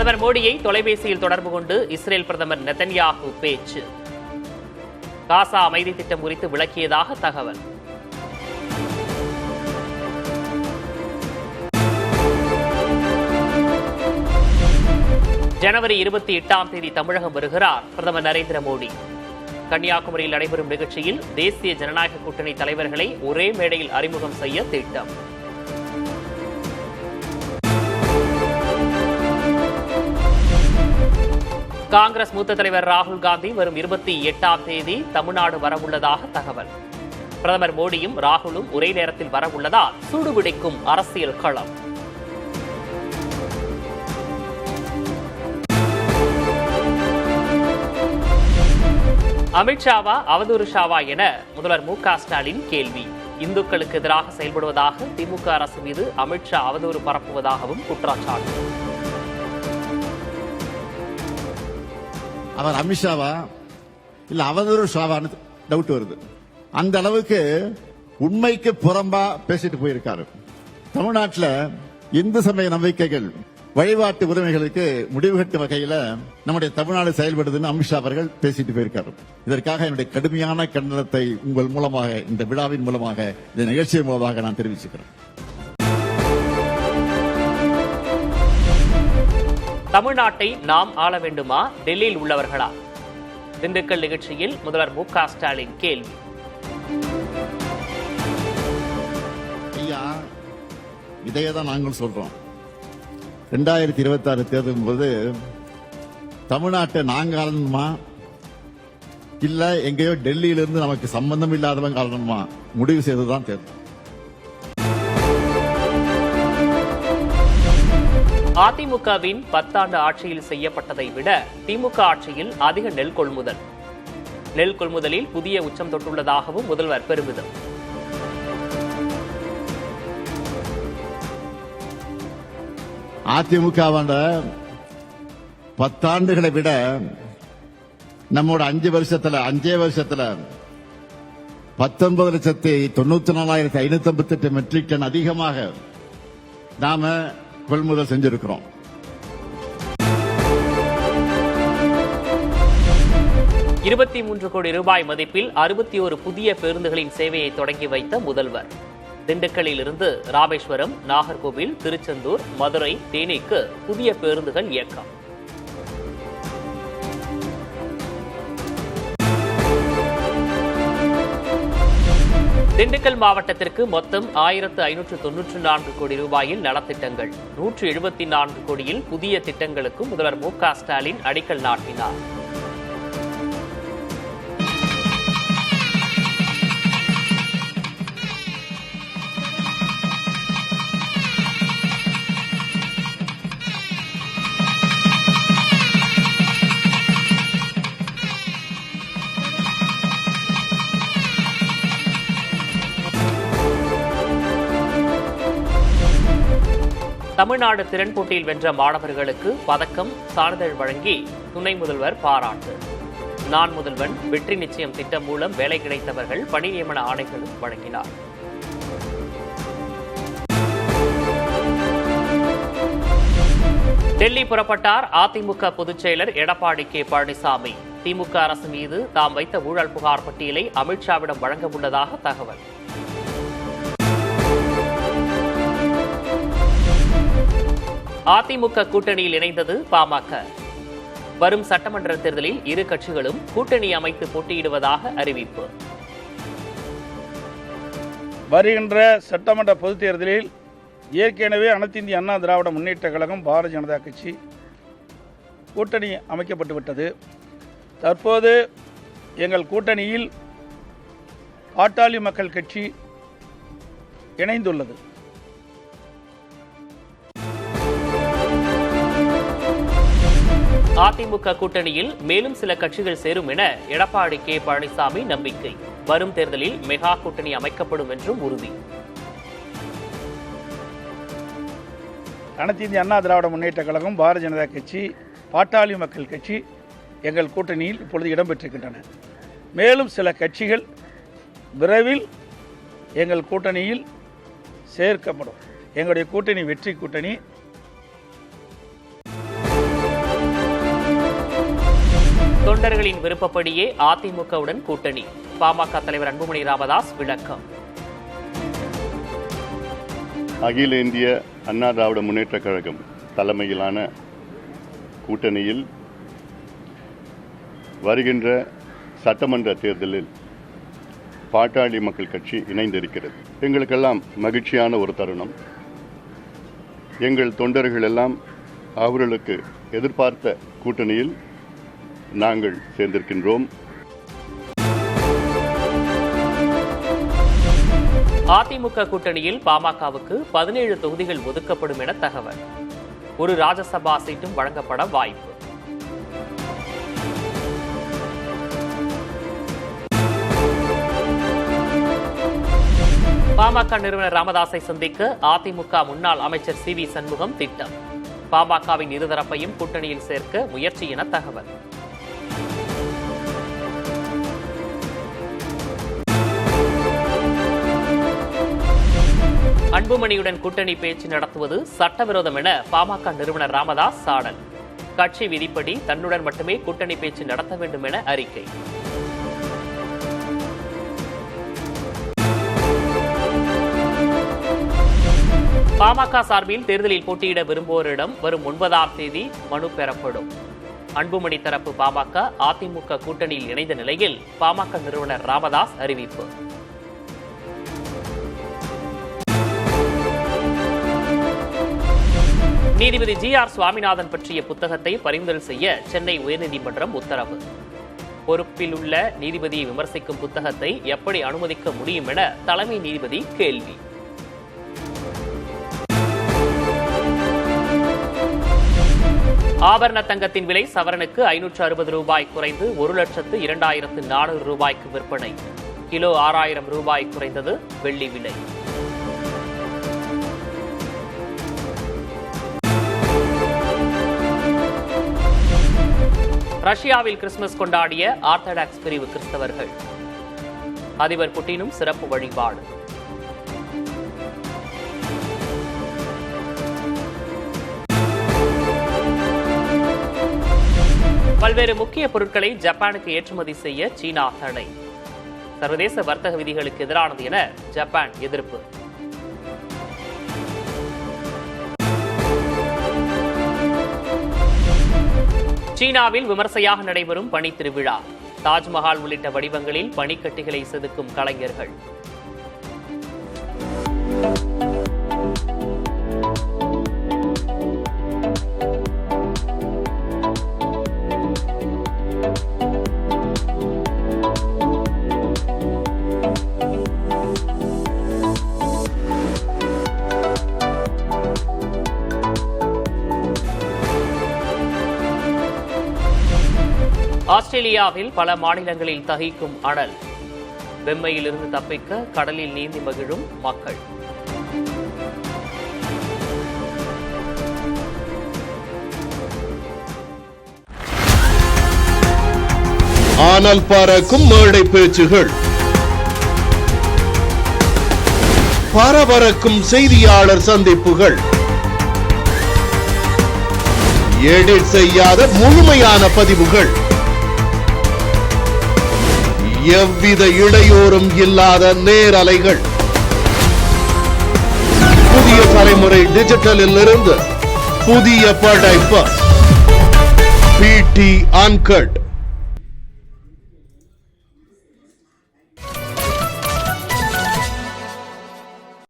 பிரதமர் மோடியை தொலைபேசியில் தொடர்பு கொண்டு இஸ்ரேல் பிரதமர் நெதன்யாகு பேச்சு. காசா அமைதி திட்டம் குறித்து விளக்கியதாக தகவல். ஜனவரி 28 தமிழகம் வருகிறார் பிரதமர் நரேந்திர மோடி. கன்னியாகுமரியில் நடைபெறும் நிகழ்ச்சியில் தேசிய ஜனநாயக கூட்டணி தலைவர்களை ஒரே மேடையில் அறிமுகம் செய்ய திட்டம். காங்கிரஸ் மூத்த தலைவர் ராகுல் காந்தி வரும் 28 தமிழ்நாடு வரவுள்ளதாக தகவல். பிரதமர் மோடியும் ராகுலும் ஒரே நேரத்தில் வரவுள்ளதால் சூடுபிடிக்கும் அரசியல் களம். அமித்ஷாவா அவதூறு ஷாவா என முதல்வர் மு.க.ஸ்டாலின் கேள்வி. இந்துக்களுக்கு எதிராக செயல்படுவதாக திமுக அரசு மீது அமித்ஷா அவதூறு பரப்புவதாகவும் குற்றச்சாட்டு. அவர் அமித்ஷாவா இல்ல அவதூறு ஷாவான்னு டவுட் வருது. அந்த அளவுக்கு உண்மைக்கு புறம்பா பேசிட்டு போயிருக்காரு. தமிழ்நாட்டில் இந்து சமய நம்பிக்கைகள் வழிபாட்டு உரிமைகளுக்கு முடிவு கட்டும் வகையில நம்முடைய தமிழ்நாடு செயல்படுதுன்னு அமித்ஷா அவர்கள் பேசிட்டு போயிருக்காரு. இதற்காக என்னுடைய கடுமையான கண்டனத்தை உங்கள் மூலமாக, இந்த விழாவின் மூலமாக, இந்த நிகழ்ச்சியின் மூலமாக நான் தெரிவிச்சுக்கிறேன். தமிழ்நாட்டை நாம் ஆள வேண்டுமா, டெல்லியில் உள்ளவர்களா? திண்டுக்கல் நிகழ்ச்சியில் முதல்வர் மு.க.ஸ்டாலின் கேள்வி. ஐயா, இதையேதான் நாங்கள் சொல்றோம். 2026 தேர்தலின் போது தமிழ்நாட்டை நாங்க ஆளணுமா இல்ல எங்கேயோ டெல்லியிலிருந்து நமக்கு சம்பந்தம் இல்லாதவங்க ஆளணுமா முடிவு செய்ததுதான் தேர்தல். அதிமுகவின் 10 ஆண்டு ஆட்சியில் செய்யப்பட்டதை விட திமுக ஆட்சியில் அதிக நெல் கொள்முதல். நெல் கொள்முதலில் புதிய உச்சம் தொட்டுள்ளதாகவும் முதல்வர் பெருமிதம். அதிமுக 10 ஆண்டுகளை விட நம்மோட 5 வருஷத்துல 19,94,558 மெட்ரிக் டன் அதிகமாக நாம கொள்முதல் செஞ்சிருக்கிறோம். ₹23 கோடி மதிப்பில் 61 புதிய பேருந்துகளின் சேவையை தொடங்கி வைத்த முதல்வர். திண்டுக்கல்லில் இருந்து ராமேஸ்வரம், நாகர்கோவில், திருச்செந்தூர், மதுரை, தேனிக்கு புதிய பேருந்துகள் இயக்கம். திண்டுக்கல் மாவட்டத்திற்கு மொத்தம் ₹1594 கோடி நலத்திட்டங்கள். 174 கோடியில் புதிய திட்டங்களுக்கும் முதல்வர் மு.க.ஸ்டாலின் அடிக்கல் நாட்டினார். தமிழ்நாடு திறன் போட்டியில் வென்ற மாணவர்களுக்கு பதக்கம், சான்றிதழ் வழங்கி துணை முதல்வர் பாராட்டு. நான் முதல்வன், வெற்றி நிச்சயம் திட்டம் மூலம் வேலை கிடைத்தவர்கள் பணி நியமன ஆணைகளும் வழங்கினார். டெல்லி புறப்பட்டார் அதிமுக பொதுச் செயலர் எடப்பாடி கே. பழனிசாமி. திமுக அரசு மீது தாம் வைத்த ஊழல் புகார் பட்டியலை அமித்ஷாவிடம் வழங்க உள்ளதாக தகவல். அதிமுக கூட்டணியில் இணைந்தது பாமக. வரும் சட்டமன்ற தேர்தலில் இரு கட்சிகளும் கூட்டணி அமைத்து போட்டியிடுவதாக அறிவிப்பு. வருகின்ற சட்டமன்ற பொதுத் தேர்தலில் ஏற்கனவே அனைத்து இந்திய அண்ணா திராவிட முன்னேற்ற கழகம், பாரதிய ஜனதா கட்சி கூட்டணி அமைக்கப்பட்டுவிட்டது. தற்போது எங்கள் கூட்டணியில் பாட்டாளி மக்கள் கட்சி இணைந்துள்ளது. அதிமுக கூட்டணியில் மேலும் சில கட்சிகள் சேரும் என எடப்பாடி கே. பழனிசாமி நம்பிக்கை. வரும் தேர்தலில் மெகா கூட்டணி அமைக்கப்படும் என்றும் உறுதி. அனைத்து இந்திய அண்ணா திராவிட முன்னேற்ற கழகம், பாரதிய ஜனதா கட்சி, பாட்டாளி மக்கள் கட்சி எங்கள் கூட்டணியில் இப்பொழுது இடம்பெற்றிருக்கின்றன. மேலும் சில கட்சிகள் விரைவில் எங்கள் கூட்டணியில் சேர்க்கப்படும். எங்களுடைய கூட்டணி வெற்றி கூட்டணி. தொண்டர்களின் விருப்பப்படியே அதிமுகவுடன் கூட்டணி. பாமக தலைவர் அன்புமணி ராமதாஸ் விளக்கம். அகில இந்திய அண்ணா திராவிட முன்னேற்றக் கழகம் தலைமையிலான கூட்டணியில் வருகின்ற சட்டமன்ற தேர்தலில் பாட்டாளி மக்கள் கட்சி இணைந்திருக்கிறது. எங்களுக்கெல்லாம் மகிழ்ச்சியான ஒரு தருணம். எங்கள் தொண்டர்கள் எல்லாம் அவர்களுக்கு எதிர்பார்த்த கூட்டணியில் நாங்கள் சேர்ந்திருக்கின்றோம். அதிமுக கூட்டணியில் பாமகவுக்கு 17 தொகுதிகள் ஒதுக்கப்படும் என தகவல். ஒரு ராஜ்யசபா சீட்டும் வழங்கப்பட வாய்ப்பு. பாமக நிறுவனர் ராமதாஸை சந்திக்க அதிமுக முன்னாள் அமைச்சர் சி வி சண்முகம் திட்டம். பாமகவின் இருதரப்பையும் கூட்டணியில் சேர்க்க முயற்சி என தகவல். அன்புமணியுடன் கூட்டணி பேச்சு நடத்துவது சட்டவிரோதம் என பாமக நிறுவனர் ராமதாஸ் சாடல். கட்சி விதிப்படி தன்னுடன் மட்டுமே கூட்டணி பேச்சு நடத்த வேண்டும் என அறிக்கை. பாமக சார்பில் தேர்தலில் போட்டியிட விரும்புவோரிடம் வரும் 9ஆம் தேதி மனு பெறப்படும். அன்புமணி தரப்பு பாமக அதிமுக கூட்டணியில் இணைந்த நிலையில் பாமக நிறுவனர் ராமதாஸ் அறிவிப்பு. நீதிபதி GR சுவாமிநாதன் பற்றிய புத்தகத்தை பறிமுதல் செய்ய சென்னை உயர்நீதிமன்றம் உத்தரவு. பொறுப்பில் உள்ள நீதிபதியை விமர்சிக்கும் புத்தகத்தை எப்படி அனுமதிக்க முடியும் என தலைமை நீதிபதி கேள்வி. ஆபரண தங்கத்தின் விலை சவரனுக்கு 560 ரூபாய் குறைந்து 1,02,400 ரூபாய்க்கு விற்பனை. கிலோ 6,000 ரூபாய் குறைந்தது வெள்ளி விலை. ரஷ்யாவில் கிறிஸ்துமஸ் கொண்டாடிய ஆர்த்தடாக்ஸ் பிரிவு கிறிஸ்தவர்கள். அதிபர் புட்டினும் சிறப்பு வழிபாடு. பல்வேறு முக்கிய பொருட்களை ஜப்பானுக்கு ஏற்றுமதி செய்ய சீனா தடை. சர்வதேச வர்த்தக விதிகளுக்கு எதிரானது என ஜப்பான் எதிர்ப்பு. சீனாவில் விமர்சையாக நடைபெறும் பனி திருவிழா. தாஜ்மஹால் உள்ளிட்ட வடிவங்களில் பனிக்கட்டிகளை செதுக்கும் கலைஞர்கள். ஆஸ்திரேலியாவில் பல மாநிலங்களில் தகிக்கும் அனல். வெம்மையிலிருந்து தப்பிக்க கடலில் நீந்தி மகிழும் மக்கள். ஆனால் பறக்கும் மேடை பேச்சுகள், பரபரக்கும் செய்தியாளர் சந்திப்புகள், எடிட் செய்யாத முழுமையான பதிவுகள், எவ்வித இடையூறும் இல்லாத நேரலைகள். புதிய தலைமுறை டிஜிட்டலில் இருந்து புதிய படைப்பு PT Uncut.